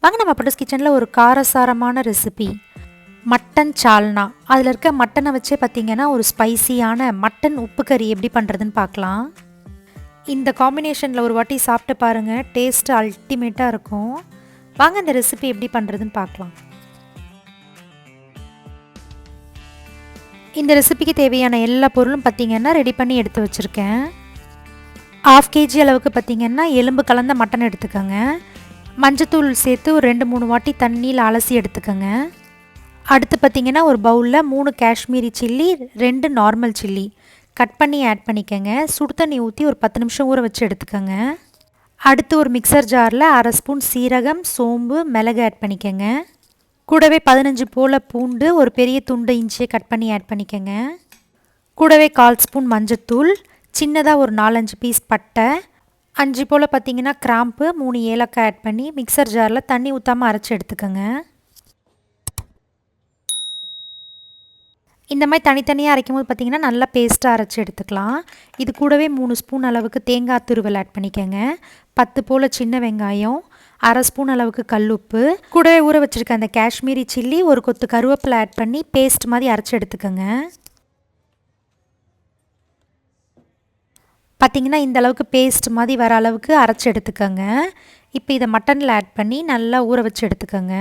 வாங்க நம்ம பட்டஸ் கிச்சனில் ஒரு காரசாரமான ரெசிபி மட்டன் சால்னா. அதில் இருக்க மட்டனை வச்சே பார்த்தீங்கன்னா ஒரு ஸ்பைசியான மட்டன் உப்பு கறி எப்படி பண்ணுறதுன்னு பார்க்கலாம். இந்த காம்பினேஷனில் ஒரு வாட்டி சாப்பிட்டு பாருங்கள், டேஸ்ட்டு அல்டிமேட்டாக இருக்கும். வாங்க இந்த ரெசிபி எப்படி பண்ணுறதுன்னு பார்க்கலாம். இந்த ரெசிபிக்கு தேவையான எல்லா பொருளும் பார்த்திங்கன்னா ரெடி பண்ணி எடுத்து வச்சுருக்கேன். 1/2 kg அளவுக்கு பார்த்திங்கன்னா எலும்பு கலந்த மட்டன் எடுத்துக்கோங்க. மஞ்சத்தூள் சேர்த்து ஒரு 2-3 வாட்டி தண்ணியில் அலசி எடுத்துக்கோங்க. அடுத்து பார்த்திங்கன்னா ஒரு பவுலில் 3 Kashmiri chilli, 2 normal chilli cut பண்ணி ஆட் பண்ணிக்கோங்க. சுடு தண்ணி ஊற்றி ஒரு 10 நிமிஷம் ஊற வச்சு எடுத்துக்கோங்க. அடுத்து ஒரு மிக்சர் ஜாரில் 1/2 ஸ்பூன் சீரகம், சோம்பு, மிளகு ஆட் பண்ணிக்கோங்க. கூடவே 15 போல் பூண்டு, ஒரு பெரிய துண்டு இஞ்சியை கட் பண்ணி ஆட் பண்ணிக்கோங்க. கூடவே 1/4 ஸ்பூன் மஞ்சத்தூள், சின்னதாக ஒரு 4-5 பீஸ் பட்டை, 5 போல் பார்த்திங்கன்னா கிராம்பு, 3 ஏலக்காய் ஆட் பண்ணி மிக்சர் ஜாரில் தண்ணி ஊற்றாமல் அரைச்சி எடுத்துக்கோங்க. இந்த மாதிரி தனித்தனியாக அரைக்கும் போது பார்த்திங்கன்னா நல்லா பேஸ்ட்டாக அரைச்சி எடுத்துக்கலாம். இது கூடவே 3 ஸ்பூன் அளவுக்கு தேங்காய் துருவல் ஆட் பண்ணிக்கோங்க. 10 போல் சின்ன வெங்காயம், 1/2 ஸ்பூன் அளவுக்கு கல்லுப்பு, கூடவே ஊற வச்சுருக்க அந்த காஷ்மீரி சில்லி, ஒரு கொத்து கருவேப்பிலை ஆட் பண்ணி பேஸ்ட் மாதிரி அரைச்சி எடுத்துக்கோங்க. பார்த்திங்கன்னா இந்த அளவுக்கு பேஸ்ட் மாதிரி வர அளவுக்கு அரைச்சி எடுத்துக்கோங்க. இப்போ இதை மட்டனில் ஆட் பண்ணி நல்லா ஊற வச்சு எடுத்துக்கோங்க.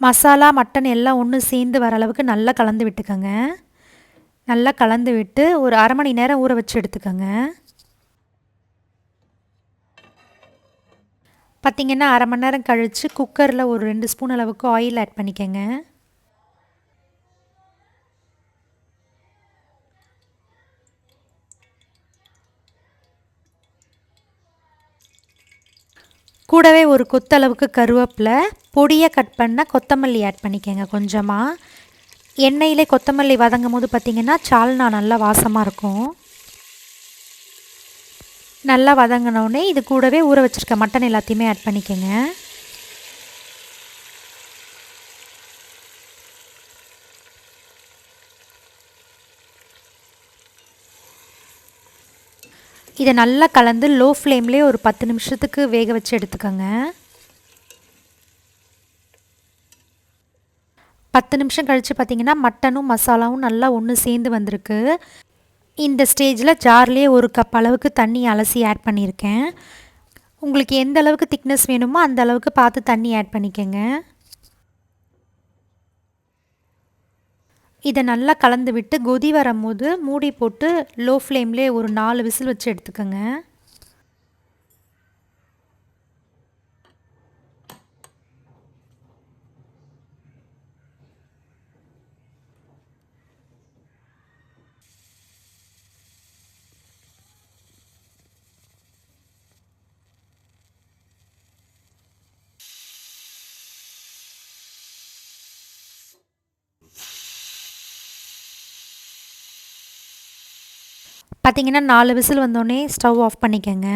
மசாலா மட்டன் எல்லாம் ஒன்று சேர்ந்து வர அளவுக்கு நல்லா கலந்து விட்டுக்கோங்க. நல்லா கலந்து விட்டு ஒரு 1/2 மணி நேரம் ஊற வச்சு எடுத்துக்கோங்க. பார்த்திங்கன்னா 1/2 மணி நேரம் கழித்து குக்கரில் ஒரு 2 ஸ்பூன் அளவுக்கு ஆயில் ஆட் பண்ணிக்கோங்க. கூடவே ஒரு கொத்தளவுக்கு கருவேப்பிலை, பொடியாக கட் பண்ண கொத்தமல்லி ஆட் பண்ணிக்கோங்க. கொஞ்சமாக எண்ணெயிலே கொத்தமல்லி வதங்கும் போது பார்த்திங்கன்னா சால்னா நல்லா வாசமாக இருக்கும். நல்லா வதங்கினோடனே இது கூடவே ஊற வச்சுருக்க மட்டன் எல்லாத்தையுமே ஆட் பண்ணிக்கோங்க. இதை நல்லா கலந்து லோ ஃப்ளேம்லேயே ஒரு 10 நிமிஷத்துக்கு வேக வச்சு எடுத்துக்கோங்க. 10 நிமிஷம் கழித்து பார்த்திங்கன்னா மட்டனும் மசாலாவும் நல்லா ஒன்று சேர்ந்து வந்திருக்கு. இந்த ஸ்டேஜில் ஜார்லேயே 1 கப் அளவுக்கு தண்ணி அலசி ஆட் பண்ணியிருக்கேன். உங்களுக்கு எந்த அளவுக்கு திக்னஸ் வேணுமோ அந்த அளவுக்கு பார்த்து தண்ணி ஆட் பண்ணிக்கோங்க. இதை நல்லா கலந்து விட்டு கொதி வரும்போது மூடி போட்டு லோ ஃப்ளேம்லேயே ஒரு 4 விசில் வச்சு எடுத்துக்கோங்க. பார்த்திங்கன்னா 4 விசில் வந்தோடனே ஸ்டவ் ஆஃப் பண்ணிக்கோங்க.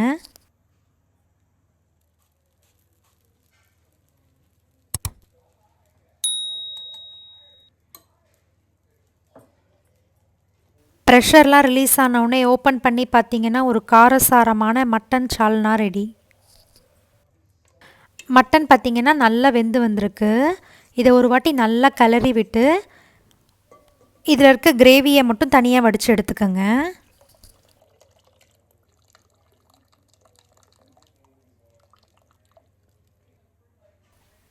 ப்ரெஷர்லாம் ரிலீஸ் ஆனவுடனே ஓப்பன் பண்ணி பார்த்திங்கன்னா ஒரு காரசாரமான மட்டன் சால்னா ரெடி. மட்டன் பார்த்திங்கன்னா நல்லா வெந்து வந்திருக்கு. இதை ஒரு வாட்டி நல்லா கிளறி விட்டு இதில் இருக்க கிரேவியை மட்டும் தனியாக வடித்து எடுத்துக்கோங்க.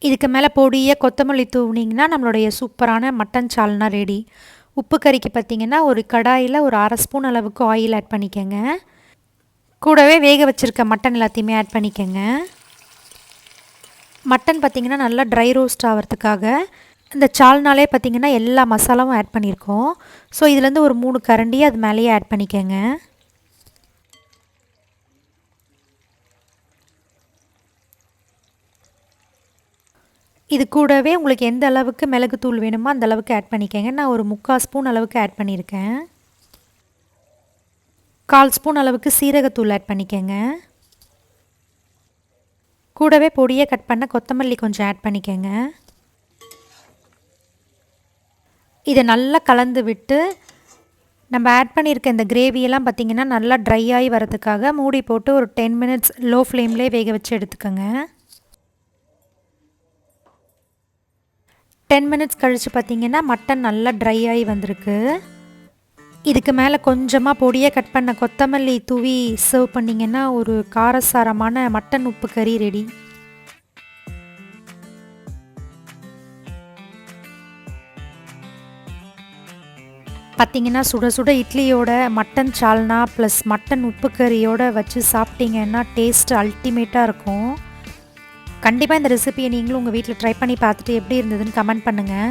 இதுக்கு மேலே பொடியாக கொத்தமல்லி தூவினிங்கன்னா நம்மளுடைய சூப்பரான மட்டன் சால்னா ரெடி. உப்பு கறிக்கு பார்த்திங்கன்னா ஒரு கடாயில் ஒரு 1/2 ஸ்பூன் அளவுக்கு ஆயில் ஆட் பண்ணிக்கோங்க. கூடவே வேக வச்சுருக்க மட்டன் எல்லாத்தையுமே ஆட் பண்ணிக்கோங்க. மட்டன் பார்த்திங்கன்னா நல்லா ட்ரை ரோஸ்ட் ஆகிறதுக்காக இந்த சால்னாலே பார்த்திங்கன்னா எல்லா மசாலாவும் ஆட் பண்ணியிருக்கோம். ஸோ இதுலேருந்து ஒரு 3 கரண்டி அது மேலேயே ஆட் பண்ணிக்கோங்க. இது கூடவே உங்களுக்கு எந்த அளவுக்கு மிளகுத்தூள் வேணுமோ அந்த அளவுக்கு ஆட் பண்ணிக்கோங்க. நான் ஒரு 3/4 ஸ்பூன் அளவுக்கு ஆட் பண்ணியிருக்கேன். 1/4 ஸ்பூன் அளவுக்கு சீரகத்தூள் ஆட் பண்ணிக்கோங்க. கூடவே பொடியாக கட் பண்ண கொத்தமல்லி கொஞ்சம் ஆட் பண்ணிக்கோங்க. இதை நல்லா கலந்து விட்டு நம்ம ஆட் பண்ணியிருக்க இந்த கிரேவியெல்லாம் பார்த்திங்கன்னா நல்லா ட்ரை ஆகி வரதுக்காக மூடி போட்டு ஒரு 10 மினிட்ஸ் லோ ஃப்ளேம்லேயே வேக வச்சு எடுத்துக்கோங்க. 10 மினிட்ஸ் கழித்து பார்த்திங்கன்னா மட்டன் நல்லா ட்ரை ஆகி வந்திருக்கு. இதுக்கு மேலே கொஞ்சமாக பொடியாக கட் பண்ண கொத்தமல்லி தூவி சர்வ் பண்ணிங்கன்னா ஒரு காரசாரமான மட்டன் உப்பு கறி ரெடி. பார்த்திங்கன்னா சுட சுட இட்லியோட மட்டன் சால்னா ப்ளஸ் மட்டன் உப்பு கறியோடு வச்சு சாப்பிட்டிங்கன்னா டேஸ்ட் அல்டிமேட்டாக இருக்கும். கண்டிப்பாக இந்த ரெசிபியை நீங்களும் உங்கள் வீட்டில் ட்ரை பண்ணி பார்த்துட்டு எப்படி இருந்ததுன்னு கமெண்ட் பண்ணுங்கள்.